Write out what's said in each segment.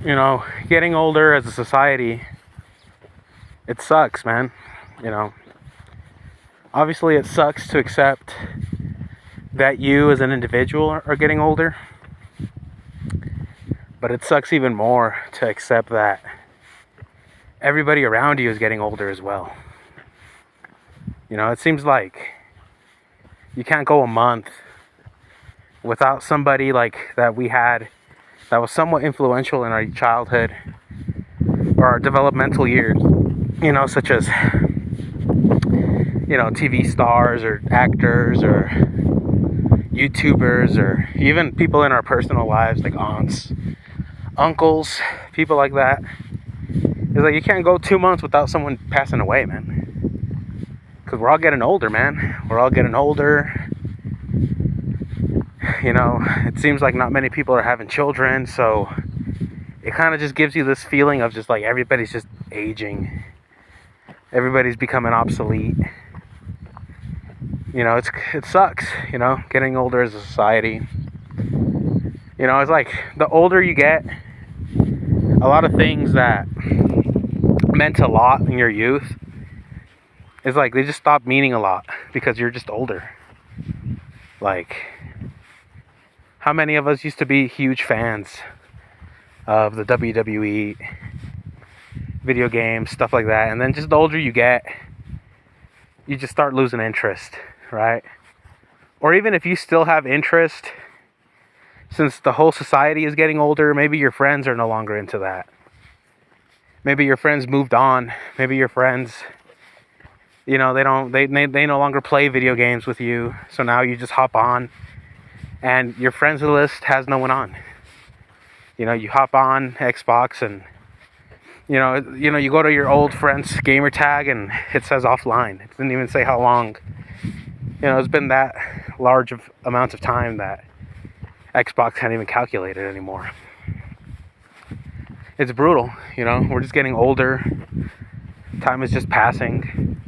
you know, getting older as a society, it sucks, man. You know, obviously it sucks to accept that you as an individual are getting older, but it sucks even more to accept that everybody around you is getting older as well. You know, it seems like you can't go a month without somebody like that we had that was somewhat influential in our childhood or our developmental years, you know, such as, you know, TV stars or actors or YouTubers or even people in our personal lives like aunts, uncles, people like that. It's like you can't go 2 months without someone passing away, man. Because we're all getting older, man. We're all getting older. You know, it seems like not many people are having children, so it kind of just gives you this feeling of just like everybody's just aging. Everybody's becoming obsolete. You know, it sucks, you know, getting older as a society. You know, it's like the older you get, a lot of things that meant a lot in your youth, it's like they just stop meaning a lot because you're just older. Like, how many of us used to be huge fans of the WWE, video games, stuff like that, and then just the older you get, you just start losing interest, right? Or even if you still have interest, since the whole society is getting older, maybe your friends are no longer into that. Maybe your friends moved on. Maybe your friends, you know, they no longer play video games with you. So now you just hop on and your friends list has no one on. You know, you hop on Xbox and you know, you go to your old friend's gamer tag and it says offline. It didn't even say how long. You know, it's been that large of amounts of time that Xbox can't even calculate it anymore. It's brutal, you know, we're just getting older. Time is just passing.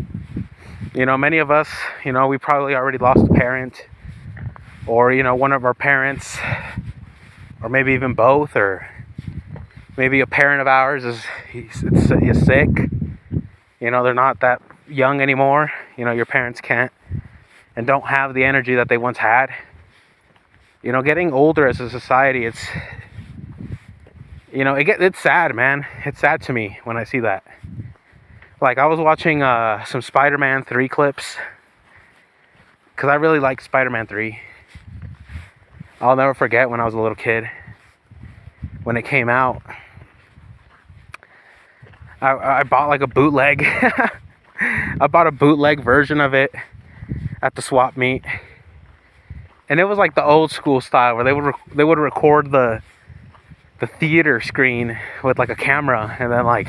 You know, many of us, you know, we probably already lost a parent, or, you know, one of our parents, or maybe even both, or maybe a parent of ours is sick. You know, they're not that young anymore. You know, your parents can't and don't have the energy that they once had. You know, getting older as a society, it's, you know, it's sad, man. It's sad to me when I see that. Like, I was watching some Spider-Man 3 clips, because I really like Spider-Man 3. I'll never forget when I was a little kid, when it came out. I bought like a bootleg. I bought a bootleg version of it at the swap meet. And it was like the old school style where they would record the theater screen with like a camera, and then like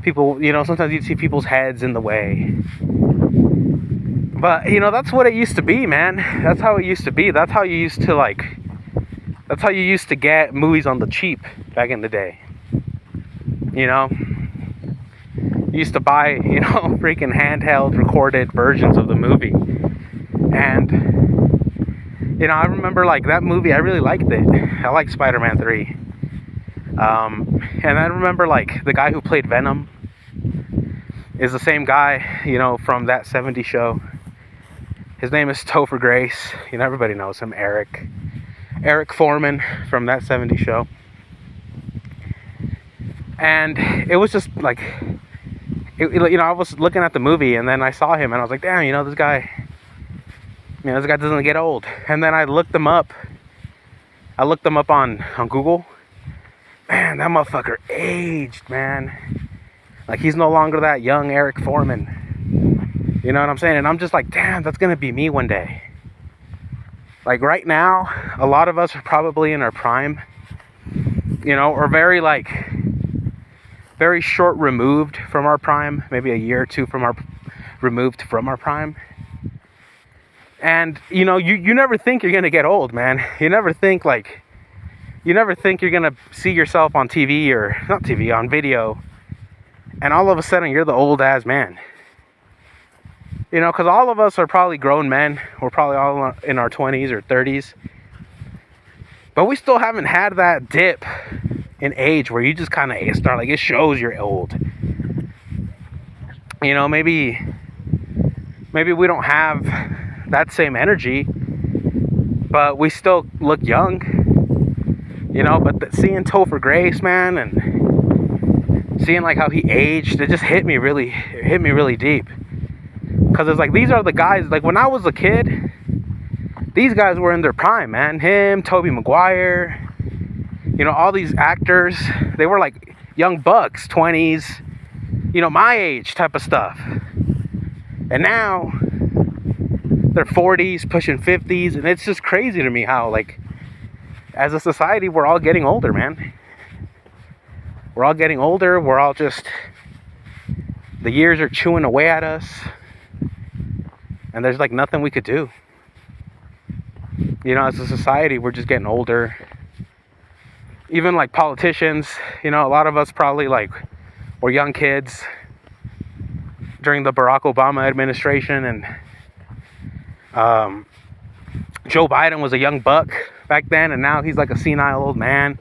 people, you know, sometimes you'd see people's heads in the way. But, you know, that's what it used to be, man. That's how it used to be. That's how you used to get movies on the cheap back in the day. You know, you used to buy, you know, freaking handheld recorded versions of the movie. And, you know, I remember like that movie, I really liked it. I like Spider-Man 3. And I remember like the guy who played Venom is the same guy, you know, from that 70s show. His name is Topher Grace. You know, everybody knows him. Eric Foreman from that 70s show. And it was just like, you know, I was looking at the movie and then I saw him and I was like, damn, you know, this guy doesn't get old. And then I looked them up. On Google. Man, that motherfucker aged, man. Like, he's no longer that young Eric Foreman. You know what I'm saying? And I'm just like, damn, that's gonna be me one day. Like, right now, a lot of us are probably in our prime. You know, or very short removed from our prime. Maybe a year or two removed from our prime. And, you know, you never think you're gonna get old, man. You never think you're gonna see yourself on TV, or not TV, on video, and all of a sudden you're the old ass man. You know, because all of us are probably grown men. We're probably all in our 20s or 30s, but we still haven't had that dip in age where you just kind of start, like, it shows you're old. You know, maybe we don't have that same energy, but we still look young. You know, but seeing Topher Grace, man, and seeing like how he aged, it just hit me really deep. Because it's like, these are the guys, like when I was a kid, these guys were in their prime, man. Him, Tobey Maguire, you know, all these actors, they were like young bucks, 20s, you know, my age type of stuff. And now they're 40s, pushing 50s, and it's just crazy to me how, like, as a society, we're all getting older, man. We're all getting older. We're all just, the years are chewing away at us. And there's like nothing we could do. You know, as a society, we're just getting older. Even like politicians, you know, a lot of us probably like were young kids during the Barack Obama administration. And Joe Biden was a young buck back then, and now he's like a senile old man.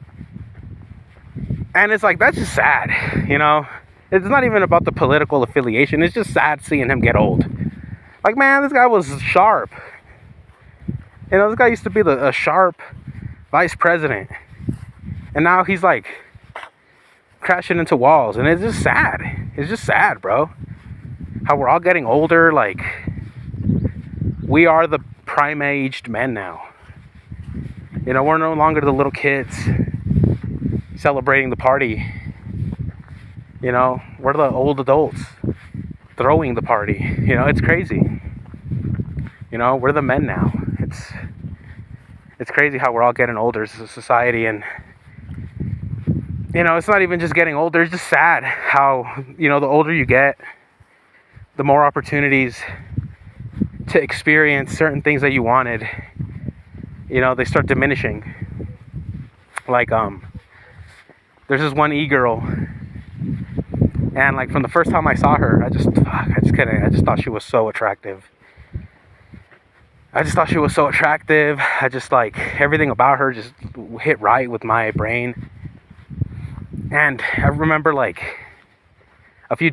And it's like, that's just sad, you know. It's not even about the political affiliation. It's just sad seeing him get old. Like, man, this guy was sharp. You know, this guy used to be a sharp vice president, and now he's like crashing into walls. And it's just sad. It's just sad, bro, how we're all getting older. Like, we are the prime-aged men now. You know, we're no longer the little kids celebrating the party. You know, we're the old adults throwing the party. You know, it's crazy. You know, we're the men now. It's crazy how we're all getting older as a society. And, you know, it's not even just getting older. It's just sad how, you know, the older you get, the more opportunities to experience certain things that you wanted, you know, they start diminishing. Like, there's this one e-girl, and like from the first time I saw her, I just thought she was so attractive. I just like, everything about her just hit right with my brain. And I remember like a few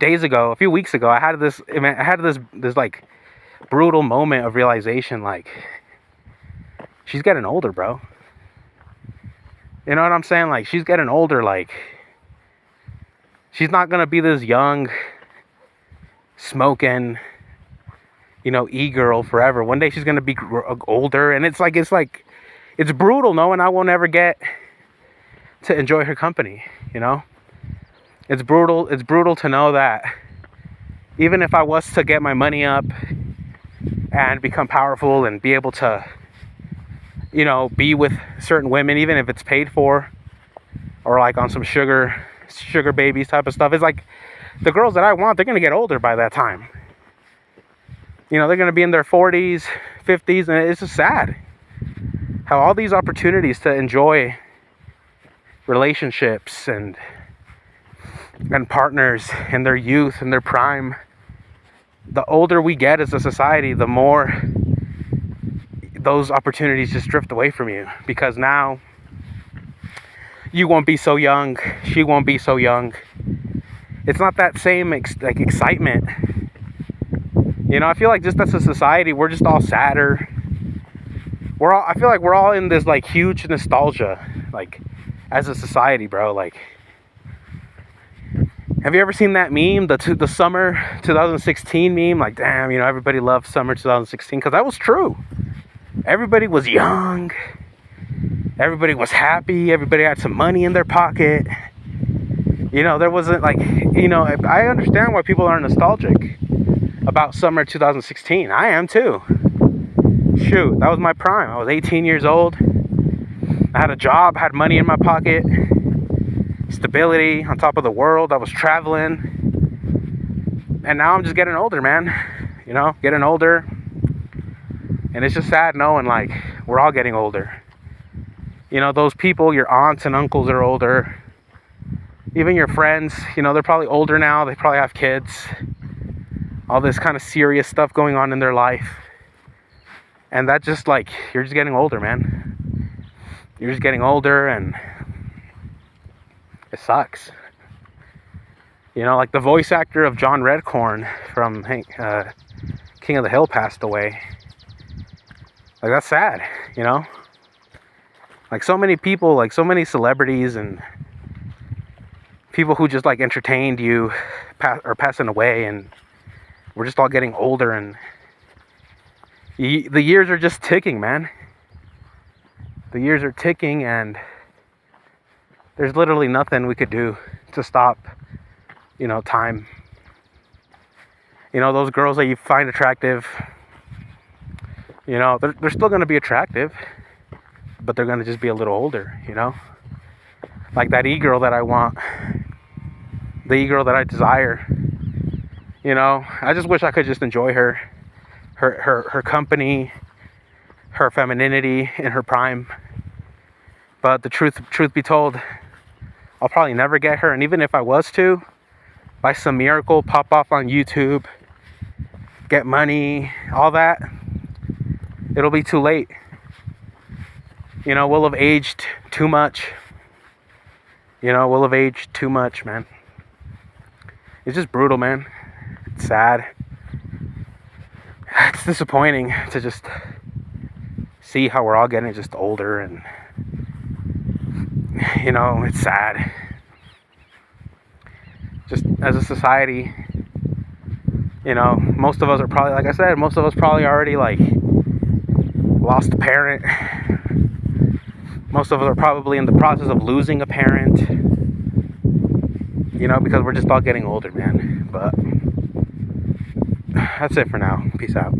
weeks ago, I had this like brutal moment of realization. Like, she's getting older, bro. You know what I'm saying? Like, she's getting older. Like, she's not gonna be this young, smoking, you know, e-girl forever. One day she's gonna be older, and it's brutal knowing I won't ever get to enjoy her company. You know, it's brutal to know that even if I was to get my money up and become powerful and be able to, you know, be with certain women, even if it's paid for, or like on some sugar babies type of stuff, it's like, the girls that I want, they're gonna get older by that time. You know, they're gonna be in their 40s, 50s, and it's just sad how all these opportunities to enjoy relationships and partners in their youth and their prime, the older we get as a society, the more those opportunities just drift away from you. Because now you won't be so young, she won't be so young. It's not that same excitement. You know, I feel like just as a society, we're just all sadder. I feel like we're all in this like huge nostalgia, like, as a society, bro. Like, have you ever seen that meme, the summer 2016 meme? Like, damn, you know, everybody loved summer 2016, because that was true. Everybody was young. Everybody was happy. Everybody had some money in their pocket. You know, there wasn't like, you know, I understand why people are nostalgic about summer 2016. I am too. Shoot, that was my prime. I was 18 years old. I had a job, had money in my pocket, stability on top of the world. I was traveling. And now I'm just getting older, man. You know, getting older. And it's just sad knowing, like, we're all getting older. You know, those people, your aunts and uncles are older. Even your friends, you know, they're probably older now. They probably have kids. All this kind of serious stuff going on in their life. And that just, like, you're just getting older, man. You're just getting older, and It sucks. You know, like the voice actor of John Redcorn from King of the Hill passed away. Like, that's sad, you know? Like, so many people, like so many celebrities and people who just like entertained you are passing away, and we're just all getting older, and the years are just ticking, man. The years are ticking, and there's literally nothing we could do to stop, you know, time. You know, those girls that you find attractive, you know, they're still going to be attractive, but they're going to just be a little older, you know? Like that e-girl that I want, the e-girl that I desire, you know? I just wish I could just enjoy her company, her femininity in her prime. But the truth be told, I'll probably never get her. And even if I was to, by some miracle, pop off on YouTube, get money, all that, it'll be too late. You know, we'll have aged too much. You know, we'll have aged too much, man. It's just brutal, man. It's sad. It's disappointing to just see how we're all getting just older, and you know, it's sad. Just as a society, you know, most of us are probably, like I said, most of us probably already like lost a parent. Most of us are probably in the process of losing a parent, you know, because we're just all getting older, man. But that's it for now. Peace out.